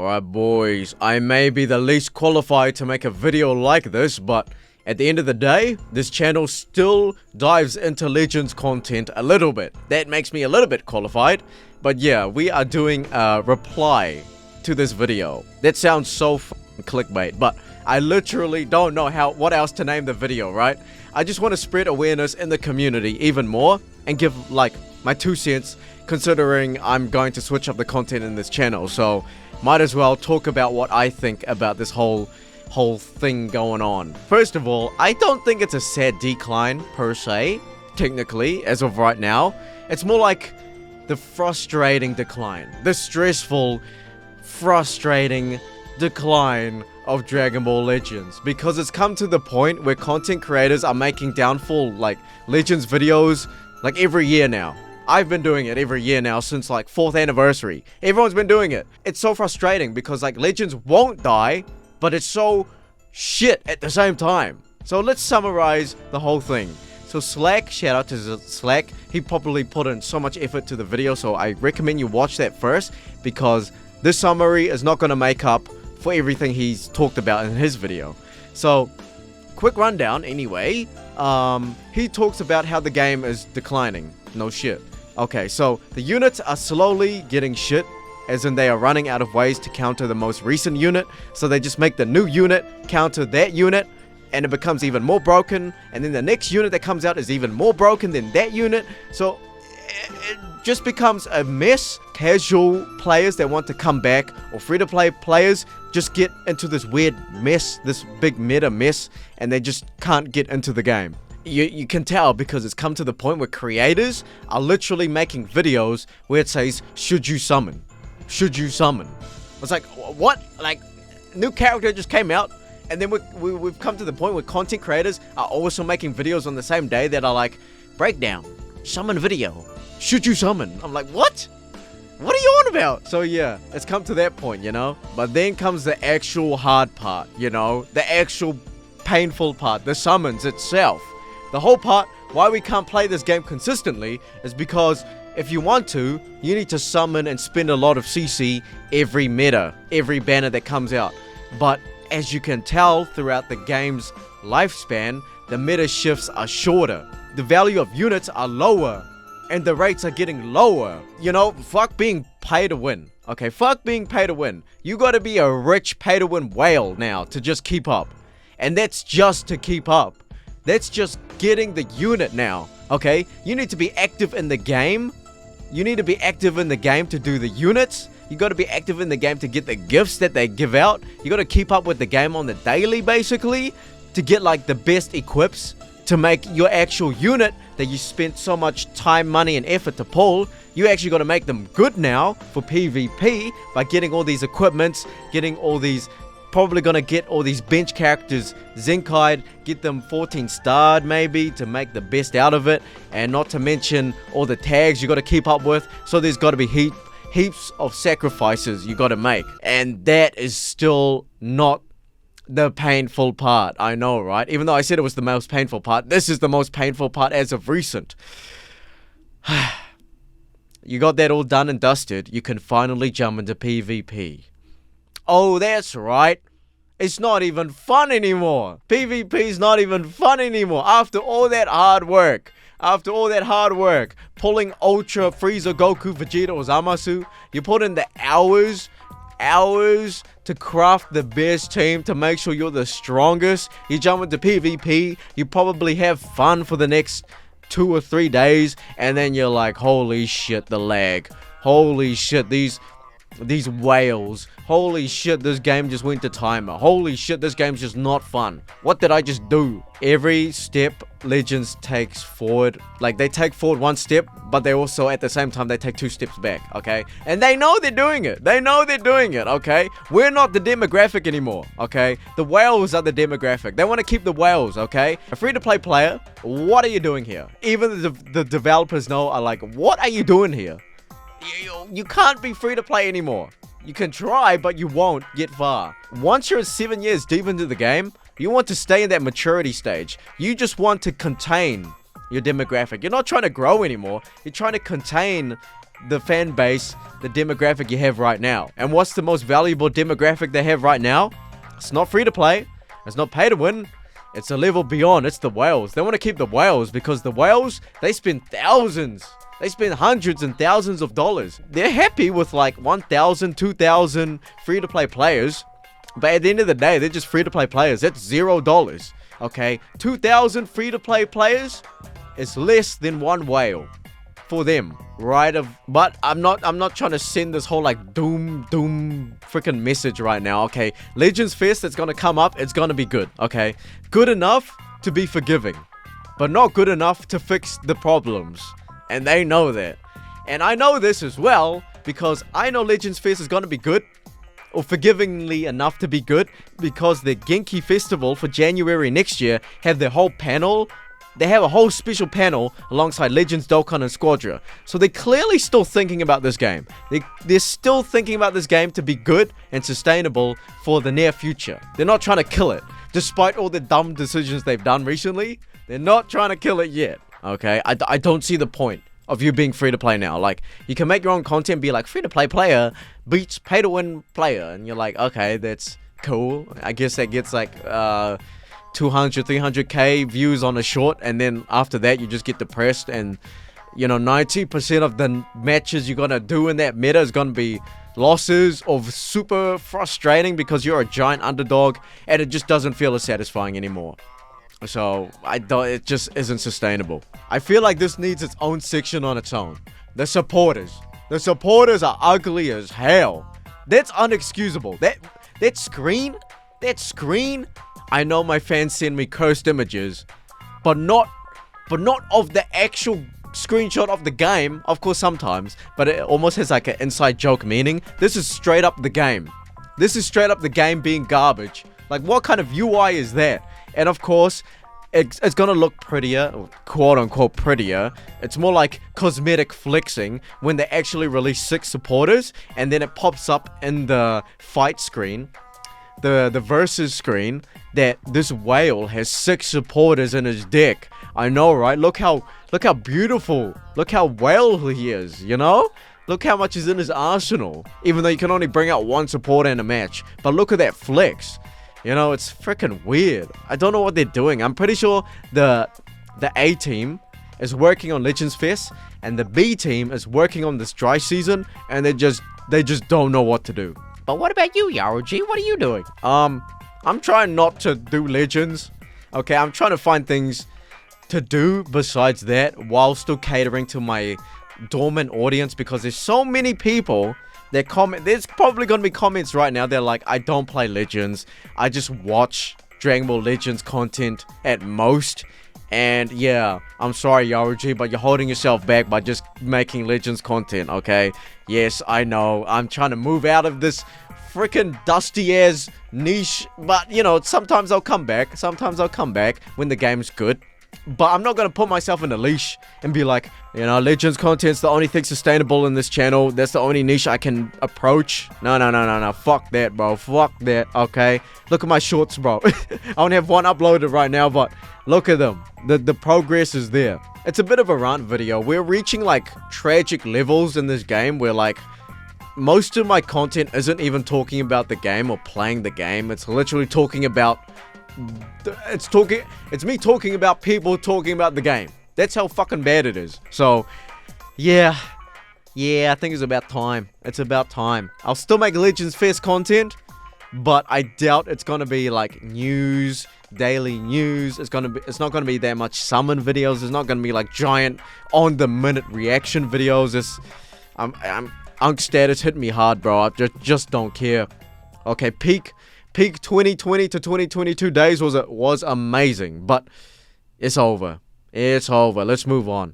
Alright boys, I may be the least qualified to make a video like this, but at the end of the day, this channel still dives into Legends content a little bit. That makes me a little bit qualified, but yeah, we are doing a reply to this video. That sounds so f***ing clickbait, but I literally don't know what else to name the video, right? I just want to spread awareness in the community even more and give like my 2 cents, considering I'm going to switch up the content in this channel, so might as well talk about what I think about this whole thing going on. First of all, I don't think it's a sad decline per se, technically, as of right now. It's more like the frustrating decline, the stressful, frustrating decline of Dragon Ball Legends, because it's come to the point where content creators are making downfall like Legends videos like every year now. I've been doing it every year now since like 4th anniversary. Everyone's been doing it. It's so frustrating because like Legends won't die, but it's so shit at the same time. So let's summarize the whole thing. So Slack, shout out to Slack. He probably put in so much effort to the video, so I recommend you watch that first, because this summary is not going to make up for everything he's talked about in his video. So quick rundown anyway. He talks about how the game is declining. No shit. Okay, so the units are slowly getting shit, as in they are running out of ways to counter the most recent unit, so they just make the new unit counter that unit, and it becomes even more broken, and then the next unit that comes out is even more broken than that unit, so it just becomes a mess. Casual players that want to come back, or free-to-play players, just get into this weird mess, this big meta mess, and they just can't get into the game. You can tell because it's come to the point where creators are literally making videos where it says, should you summon? Should you summon? It's like, what? Like, new character just came out, and then we've come to the point where content creators are also making videos on the same day that are like, breakdown, summon video, should you summon? I'm like, what? What are you on about? So yeah, it's come to that point, you know? But then comes the actual hard part, you know? The actual painful part, the summons itself. The whole part why we can't play this game consistently is because if you want to, you need to summon and spend a lot of CC every meta, every banner that comes out. But as you can tell throughout the game's lifespan, the meta shifts are shorter. The value of units are lower, and the rates are getting lower. You know, fuck being pay to win. Okay, fuck being pay to win. You gotta be a rich pay to win whale now to just keep up. And that's just to keep up. That's just getting the unit now, okay? You need to be active in the game. You need to be active in the game to do the units. You got to be active in the game to get the gifts that they give out. You got to keep up with the game on the daily, basically, to get like the best equips to make your actual unit that you spent so much time, money, and effort to pull. You actually got to make them good now for PvP by getting all these equipments, getting all these... Probably gonna get all these bench characters Zenkai'd, get them 14 starred maybe to make the best out of it, and not to mention all the tags you gotta keep up with. So there's gotta be heaps of sacrifices you gotta make, and that is still not the painful part. I know, right? Even though I said it was the most painful part, this is the most painful part as of recent. You got that all done and dusted, you can finally jump into PvP. Oh, that's right. It's not even fun anymore. PvP's not even fun anymore. After all that hard work. Pulling Ultra, Frieza, Goku, Vegeta, or Zamasu. You put in the hours to craft the best team to make sure you're the strongest. You jump into PvP. You probably have fun for the next 2 or 3 days. And then you're like, holy shit, the lag. Holy shit, these whales. Holy shit, this game just went to timer. Holy shit, this game's just not fun. What did I just do? Every step Legends takes forward, like they take forward 1 step, but they also at the same time they take 2 steps back, okay? And they know they're doing it. Okay? We're not the demographic anymore, okay? The whales are the demographic. They want to keep the whales, okay? A free-to-play player, what are you doing here? Even the developers know, are like, what are you doing here? You can't be free to play anymore. You can try, but you won't get far. Once you're 7 years deep into the game, you want to stay in that maturity stage. You just want to contain your demographic. You're not trying to grow anymore. You're trying to contain the fan base, the demographic you have right now. And what's the most valuable demographic they have right now? It's not free to play. It's not pay to win. It's a level beyond. It's the whales. They want to keep the whales because the whales, they spend thousands. They spend hundreds and thousands of dollars. They're happy with like 1,000, 2,000 free-to-play players. But at the end of the day, they're just free-to-play players. That's $0. Okay? 2,000 free-to-play players is less than one whale for them, right? But I'm not trying to send this whole like doom freaking message right now. Okay, Legends Fest that's gonna come up, it's gonna be good. Okay, good enough to be forgiving, but not good enough to fix the problems, and they know that. And I know this as well because I know Legends Fest is gonna be good, or forgivingly enough to be good, because the Genki Festival for January next year have their whole panel. They have a whole special panel alongside Legends, Dokkan, and Squadra. So they're clearly still thinking about this game. They're still thinking about this game to be good and sustainable for the near future. They're not trying to kill it. Despite all the dumb decisions they've done recently, they're not trying to kill it yet. Okay? I don't see the point of you being free to play now. Like, you can make your own content, be like, free to play player beats pay to win player. And you're like, okay, that's cool. I guess that gets like 200, 300k views on a short, and then after that you just get depressed, and 90% of the matches you're gonna do in that meta is gonna be losses of super frustrating because you're a giant underdog, and it just doesn't feel as satisfying anymore. So it just isn't sustainable. I feel like this needs its own section on its own. The supporters are ugly as hell. That's unexcusable. That screen, I know my fans send me cursed images, but not of the actual screenshot of the game. Of course, sometimes, but it almost has like an inside joke meaning. This is straight up the game. This is straight up the game being garbage. Like, what kind of UI is that? And of course, it's gonna look prettier, quote unquote prettier. It's more like cosmetic flexing when they actually release 6 supporters, and then it pops up in the fight screen, the versus screen, that this whale has 6 supporters in his deck. I know, right? Look how beautiful, look how whale he is, Look how much is in his arsenal, even though you can only bring out 1 supporter in a match. But look at that flex. It's freaking weird. I don't know what they're doing. I'm pretty sure the A team is working on Legends Fest, and the B team is working on this dry season, and they just don't know what to do. But what about you, Yaoji? What are you doing? I'm trying not to do Legends. Okay, I'm trying to find things to do besides that while still catering to my dormant audience, because there's so many people that comment. There's probably going to be comments right now. They're like, I don't play Legends. I just watch Dragon Ball Legends content at most. And yeah, I'm sorry, Yaoji, but you're holding yourself back by just making Legends content, okay? Yes, I know. I'm trying to move out of this freaking dusty ass niche, but sometimes I'll come back. Sometimes I'll come back when the game's good. But I'm not going to put myself in a leash and be like, Legends content's the only thing sustainable in this channel. That's the only niche I can approach. No. Fuck that, bro. Fuck that, okay? Look at my shorts, bro. I only have 1 uploaded right now, but look at them. The progress is there. It's a bit of a rant video. We're reaching, like, tragic levels in this game where, like, most of my content isn't even talking about the game or playing the game. It's literally talking about... It's me talking about people talking about the game. That's how fucking bad it is. So, yeah, I think it's about time. It's about time. I'll still make Legends Fest content, but I doubt it's gonna be like news, daily news. It's not gonna be that much summon videos. It's not gonna be like giant on-the-minute reaction videos. Unk status hit me hard, bro. I just don't care. Okay, peak 2020 to 2022 days was amazing, but it's over. Let's move on.